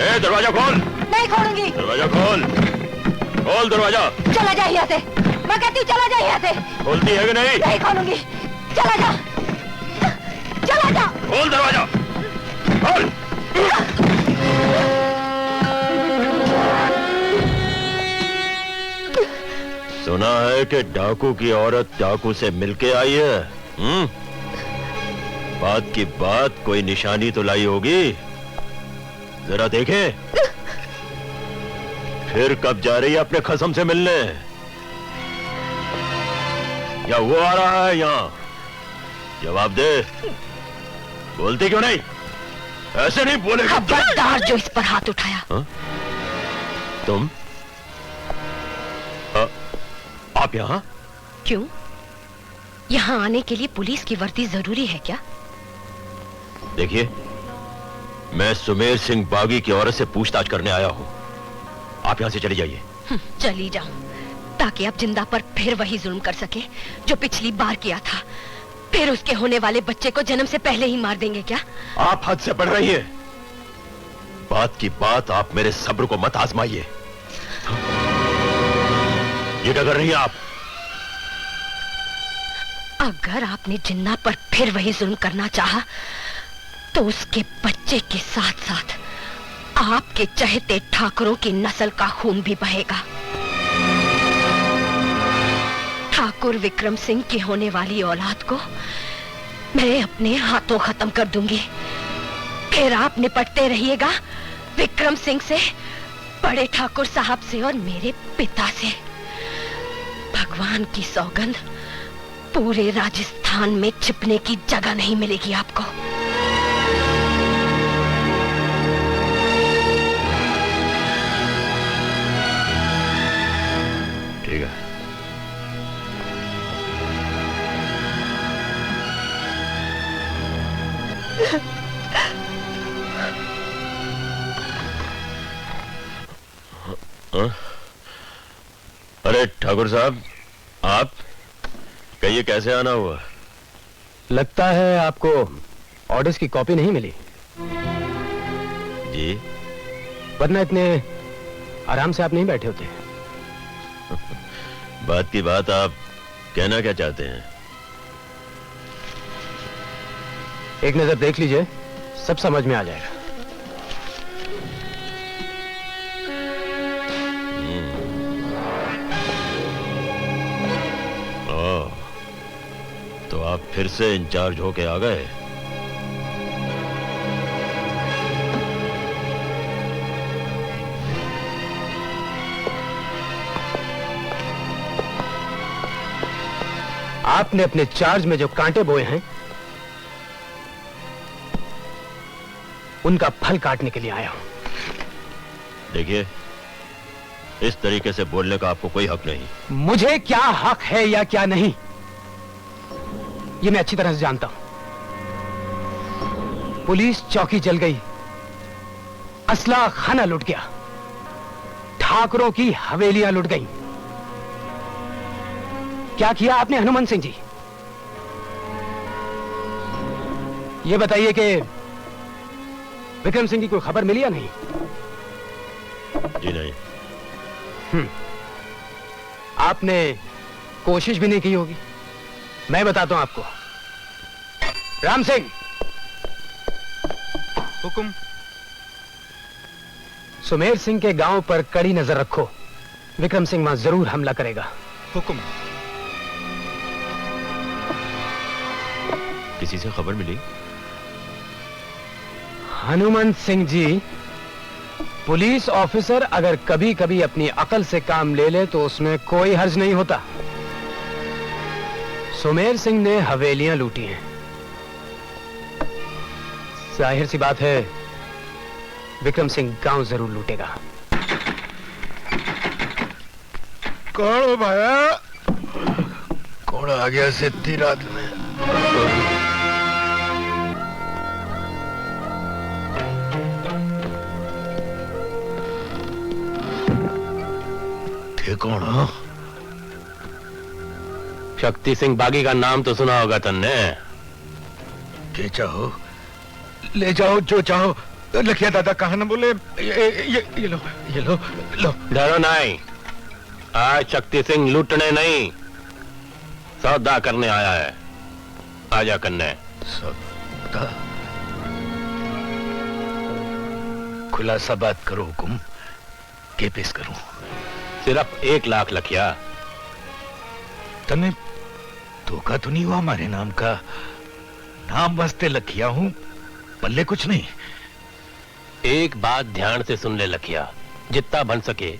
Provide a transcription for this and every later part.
ए, दरवाजा खोल। नहीं खोलूंगी। दरवाजा खोल, खोल दरवाजा। चला जा यहाँ से, मैं कहती हूँ चला जा यहाँ से। खोलती है कि नहीं? नहीं खोलूंगी, चला जा, चला जा। खोल दरवाजा, खोल। सुना है कि डाकू की औरत डाकू से मिलके आई है। बात की बात कोई निशानी तो लाई होगी, जरा देखें। फिर कब जा रही है अपने खसम से मिलने? या वो आ रहा है यहाँ? जवाब दे। बोलती क्यों नहीं? ऐसे नहीं बोलेगा। खबरदार जो इस पर हाथ उठाया। हा? तुम आप यहाँ? क्यों? यहाँ आने के लिए पुलिस की वर्दी जरूरी है क्या? देखिए, मैं सुमेर सिंह बागी की औरत से पूछताछ करने आया हूँ। आप यहाँ से चली जाइए। चली जाऊं, ताकि आप जिंदा पर फिर वही जुल्म कर सके जो पिछली बार किया था। फिर उसके होने वाले बच्चे को जन्म से पहले ही मार देंगे क्या? आप हद से बढ़ रही हैं। बात की बात, आप मेरे सब्र को मत आजमाइए। ये क्या कर रही हैं आप? अगर आपने जिन्ना पर फिर वही जुल्म करना चाहा, तो उसके बच्चे के साथ साथ आपके चहेते ठाकुरों की नस्ल का खून भी बहेगा। ठाकुर विक्रम सिंह की होने वाली औलाद को मैं अपने हाथों खत्म कर दूंगी। फिर आप निपटते रहिएगा विक्रम सिंह से, बड़े ठाकुर साहब से और मेरे पिता से। भगवान की सौगंध, पूरे राजस्थान में छिपने की जगह नहीं मिलेगी आपको। ठीक है। अरे ठाकुर साहब, आप कहिए कैसे आना हुआ? लगता है आपको ऑर्डर्स की कॉपी नहीं मिली जी, वरना इतने आराम से आप नहीं बैठे होते। बात की बात, आप कहना क्या चाहते हैं? एक नजर देख लीजिए, सब समझ में आ जाएगा। तो आप फिर से इंचार्ज होके आ गए? आपने अपने चार्ज में जो कांटे बोए हैं, उनका फल काटने के लिए आया हूं। देखिए, इस तरीके से बोलने का आपको कोई हक नहीं। मुझे क्या हक है या क्या नहीं, ये मैं अच्छी तरह से जानता हूं। पुलिस चौकी जल गई, असला खाना लुट गया, ठाकुरों की हवेलियां लुट गईं। क्या किया आपने हनुमान सिंह जी? ये बताइए कि विक्रम सिंह की कोई खबर मिली या नहीं? जी नहीं। आपने कोशिश भी नहीं की होगी। मैं बताता हूं आपको। राम सिंह, हुक्म। सुमेर सिंह के गांव पर कड़ी नजर रखो। विक्रम सिंह वहां जरूर हमला करेगा। हुक्म। किसी से खबर मिली? हनुमान सिंह जी, पुलिस ऑफिसर अगर कभी कभी अपनी अकल से काम ले ले तो उसमें कोई हर्ज नहीं होता। सुमेर सिंह ने हवेलियां लूटी हैं, जाहिर सी बात है विक्रम सिंह गांव जरूर लूटेगा। कौन हो भाया? कौन आ गया से इतनी रात में? कौन हो? शक्ति सिंह बागी का नाम तो सुना होगा तन्ने। के चाहो ले जाओ, जो चाहो लखिया दादा कहा न बोले। ये लो, ये लो, लो। डरो नहीं, आज शक्ति सिंह लूटने नहीं सौदा करने आया है। आजा कन्ने। सौदा? खुलासा बात करो हुकुम, के पेश करूं? सिर्फ 1 लाख लखिया। तने धोखा तो नहीं हुआ हमारे नाम का? नाम वास्ते लखिया हूं, पल्ले कुछ नहीं। एक बात ध्यान से सुन ले लखिया, जितना बन सके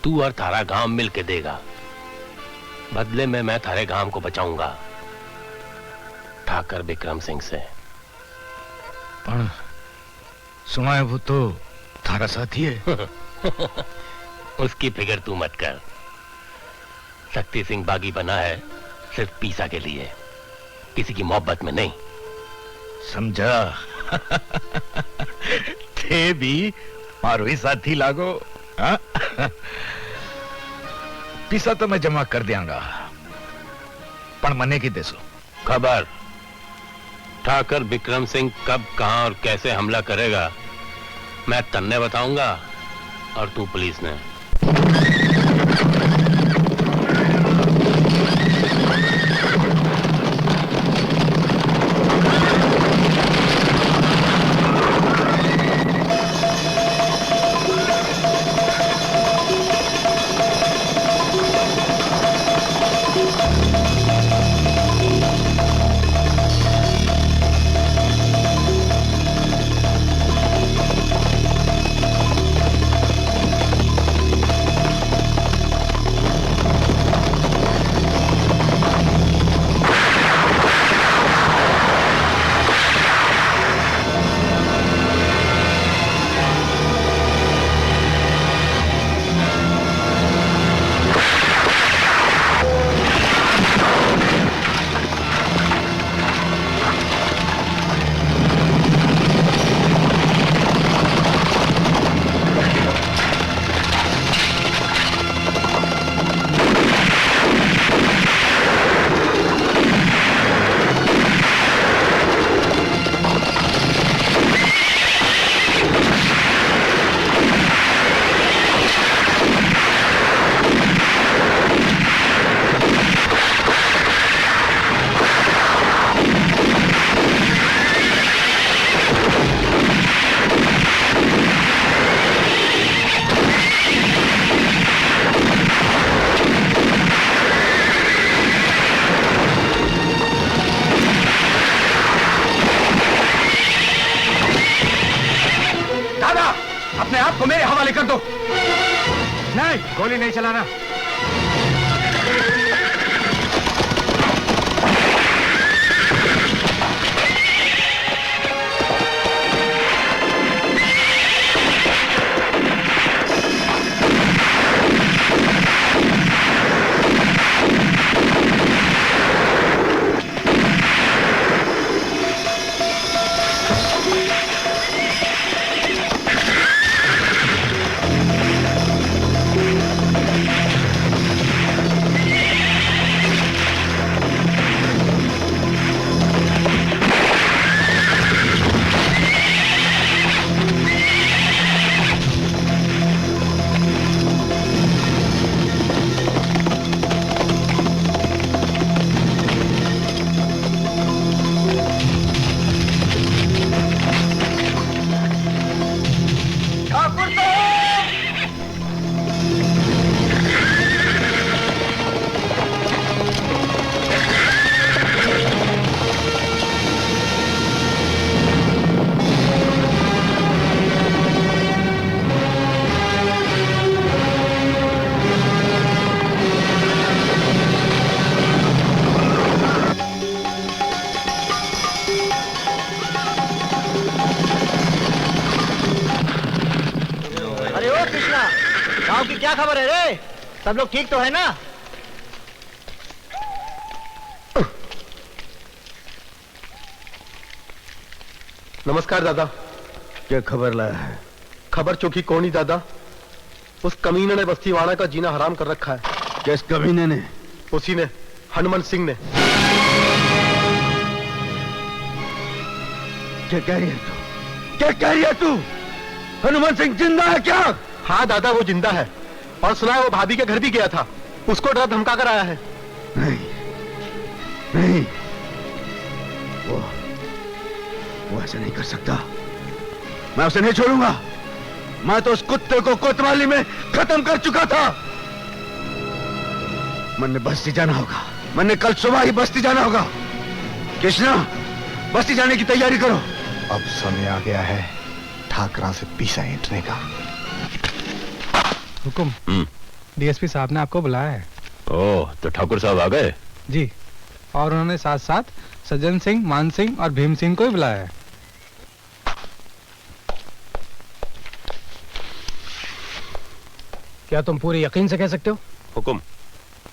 तू और थारा गांव मिल के देगा। बदले में मैं थारे गांव को बचाऊंगा ठाकर विक्रम सिंह से। पर सुना है वो तो थारा साथी है। उसकी फिक्र तू मत कर। शक्ति सिंह बागी बना है सिर्फ पीसा के लिए, किसी की मोहब्बत में नहीं। समझा? थे भी मारो ही साथी लागो। हाँ? पीसा तो मैं जमा कर दियांगा, पर मने की देसो खबर ठाकर विक्रम सिंह कब, कहां और कैसे हमला करेगा मैं तन्ने बताऊंगा और तू पुलिस ने। को मेरे हवाले कर दो। नहीं, गोली नहीं चलाना। क्या खबर है रे? सब लोग ठीक तो है ना? नमस्कार दादा। क्या खबर लाया है? खबर चौकी कौन ही दादा? उस कमीने ने बस्तीवाड़ा का जीना हराम कर रखा है। किस कमीने ने? उसी ने, हनुमान सिंह ने। क्या कह रही है तू? क्या कह रही है तू? हनुमान सिंह जिंदा है क्या? हाँ दादा, वो जिंदा है और सुना है वो भाभी के घर भी गया था, उसको डरा धमका कर आया है। नहीं नहीं, वो ऐसा नहीं कर सकता। मैं उसे नहीं छोड़ूंगा। मैं तो उस कुत्ते को कोतवाली में खत्म कर चुका था। मन ने बस्ती जाना होगा। मन ने कल सुबह ही बस्ती जाना होगा। कृष्णा, बस्ती जाने की तैयारी करो। अब समय आ गया है ठाकरा से पीछा हटने का। हुकुम, डीएसपी साहब ने आपको बुलाया है। ओह, तो ठाकुर साहब आ गए? जी, और उन्होंने साथ साथ सज्जन सिंह, मान सिंह और भीम सिंह को भी बुलाया है। क्या तुम पूरे यकीन से कह सकते हो? हुकुम,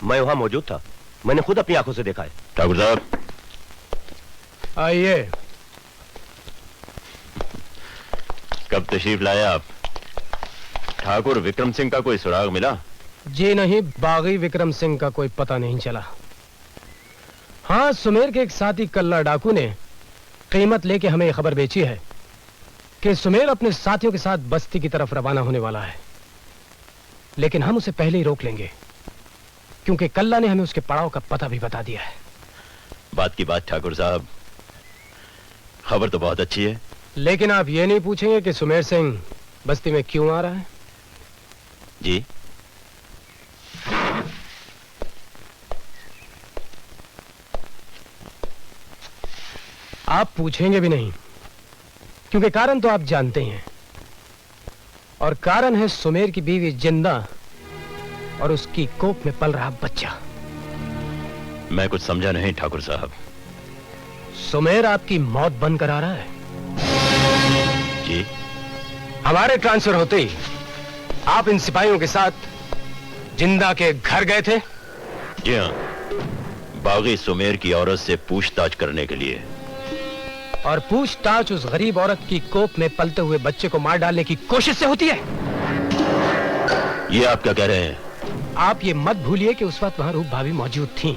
मैं वहां मौजूद था, मैंने खुद अपनी आंखों से देखा है। ठाकुर साहब आइए। कब तशरीफ लाए आप? ठाकुर विक्रम सिंह का कोई सुराग मिला? जी नहीं, बागी विक्रम सिंह का कोई पता नहीं चला। हाँ, सुमेर के एक साथी कल्ला डाकू ने कीमत लेके हमें खबर बेची है कि सुमेर अपने साथियों के साथ बस्ती की तरफ रवाना होने वाला है, लेकिन हम उसे पहले ही रोक लेंगे क्योंकि कल्ला ने हमें उसके पड़ाव का पता भी बता दिया है। बात की बात ठाकुर साहब, खबर तो बहुत अच्छी है, लेकिन आप ये नहीं पूछेंगे कि सुमेर सिंह बस्ती में क्यों आ रहा है? जी। आप पूछेंगे भी नहीं क्योंकि कारण तो आप जानते हैं, और कारण है सुमेर की बीवी जिंदा और उसकी कोख में पल रहा बच्चा। मैं कुछ समझा नहीं ठाकुर साहब। सुमेर आपकी मौत बंद करा रहा है। जी। हमारे ट्रांसफर होते ही आप इन सिपाहियों के साथ जिंदा के घर गए थे? जी हाँ, बागी सुमेर की औरत से पूछताछ करने के लिए। और पूछताछ उस गरीब औरत की कोख में पलते हुए बच्चे को मार डालने की कोशिश से होती है? ये आप क्या कह रहे हैं? आप ये मत भूलिए कि उस वक्त वहां रूप भाभी मौजूद थीं।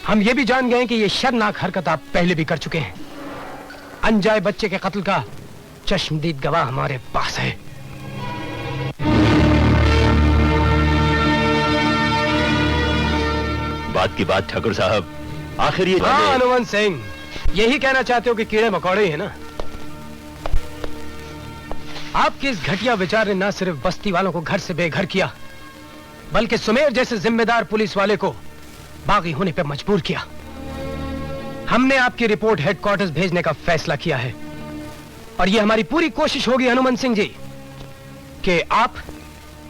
हम ये भी जान गए कि ये शर्मनाक हरकत आप पहले भी कर चुके हैं। अनजाए बच्चे के कत्ल का चश्मदीद गवाह हमारे पास है। बात की बात ठाकुर साहब, आखिर ये हाँ हनुमान सिंह, यही कहना चाहते हो कि कीड़े मकोड़े हैं ना? आपके इस घटिया विचार ने न सिर्फ बस्ती वालों को घर से बेघर किया, बल्कि सुमेर जैसे जिम्मेदार पुलिस वाले को बागी होने पर मजबूर किया। हमने आपकी रिपोर्ट हेडक्वार्टर्स भेजने का फैसला किया है, और यह हमारी पूरी कोशिश होगी हनुमान सिंह जी कि आप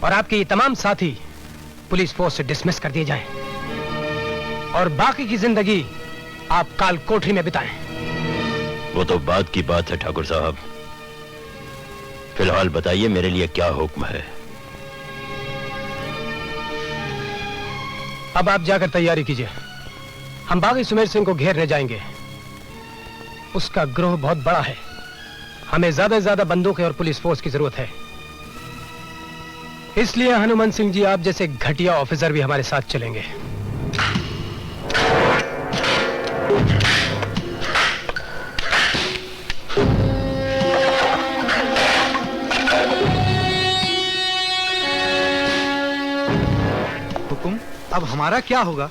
और आपके ये तमाम साथी पुलिस फोर्स से डिसमिस कर दिए जाएं और बाकी की जिंदगी आप काल कोठरी में बिताएं। वो तो बात की बात है ठाकुर साहब। फिलहाल बताइए मेरे लिए क्या हुक्म है? अब आप जाकर तैयारी कीजिए, हम बागी सुमेर सिंह को घेरने जाएंगे। उसका ग्रोह बहुत बड़ा है, हमें ज्यादा से ज्यादा बंदूकें और पुलिस फोर्स की जरूरत है। इसलिए हनुमान सिंह जी, आप जैसे घटिया ऑफिसर भी हमारे साथ चलेंगे। हुकुम, अब हमारा क्या होगा?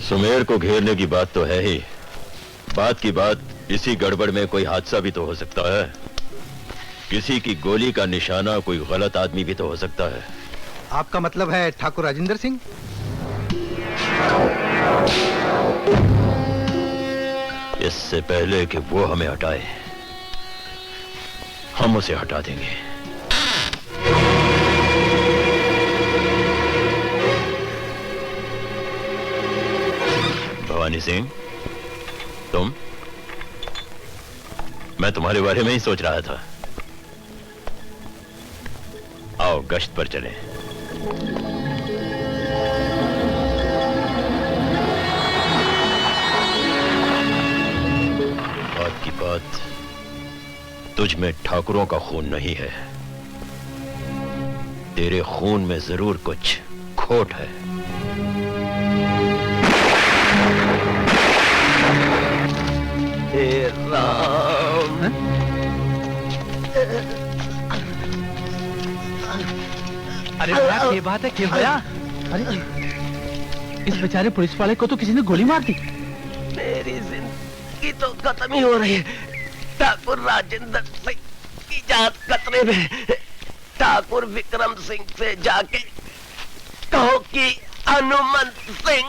सुमेर को घेरने की बात तो है ही, बात की बात इसी गड़बड़ में कोई हादसा भी तो हो सकता है। किसी की गोली का निशाना कोई गलत आदमी भी तो हो सकता है। आपका मतलब है ठाकुर राजेंद्र सिंह? इससे पहले कि वो हमें हटाए, हम उसे हटा देंगे। भवानी सिंह, तुम? मैं तुम्हारे बारे में ही सोच रहा था। आओ गश्त पर चलें। बात की बात, तुझ में ठाकुरों का खून नहीं है, तेरे खून में जरूर कुछ खोट है। हे राम, अरे भैया ये बात है क्यों भैया? अरे इस बेचारे पुलिस वाले को तो किसी ने गोली मार दी। मेरी जिंदगी तो खत्म ही हो रही है। ठाकुर राजेंद्र सिंह की जान खतरे में। ठाकुर विक्रम सिंह से जाके कहो कि हनुमंत सिंह